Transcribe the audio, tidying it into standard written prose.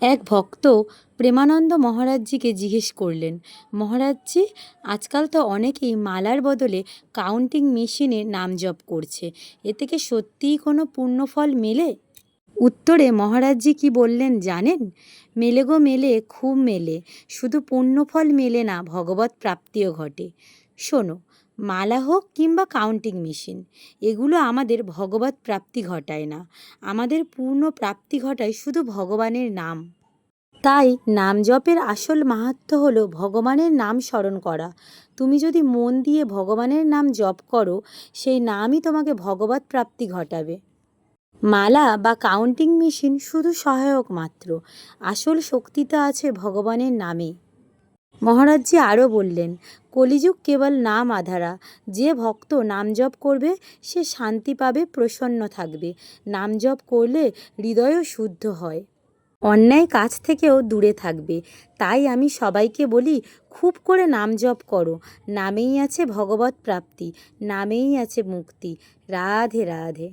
এক ভক্ত প্রেমানন্দ মহারাজজিকে জিজ্ঞেস করলেন, মহারাজজি, আজকাল তো অনেকেই মালার বদলে কাউন্টিং মেশিনে নাম জপ করছে, এতে কি সত্যিই কোনো পুণ্যফল মেলে? উত্তরে মহারাজজি কি বললেন জানেন? মেলে গো মেলে, খুব মেলে। শুধু পুণ্যফল মেলে না, ভগবত প্রাপ্তিও ঘটে। শোনো, মালা হোক কিংবা কাউন্টিং মেশিন, এগুলো আমাদের ভগবত প্রাপ্তি ঘটায় না। আমাদের পূর্ণ প্রাপ্তি ঘটায় শুধু ভগবানের নাম। তাই নাম জপের আসল মাহাত্ম্য হলো ভগবানের নাম স্মরণ করা। তুমি যদি মন দিয়ে ভগবানের নাম জপ করো, সেই নামই তোমাকে ভগবত প্রাপ্তি ঘটাবে। মালা বা কাউন্টিং মেশিন শুধু সহায়ক মাত্র, আসল শক্তিটা আছে ভগবানের নামে। মহারাজজি আরও বললেন, কলিযুগ কেবল নাম আধারা। যে ভক্ত নাম জপ করবে সে শান্তি পাবে, প্রসন্ন থাকবে। নাম জপ করলে হৃদয়ও শুদ্ধ হয়, অন্যায় কাজ থেকেও দূরে থাকবে। তাই আমি সবাইকে বলি, খুব করে নাম জপ করো। নামেই আছে ভগবত প্রাপ্তি, নামেই আছে মুক্তি। রাধে রাধে।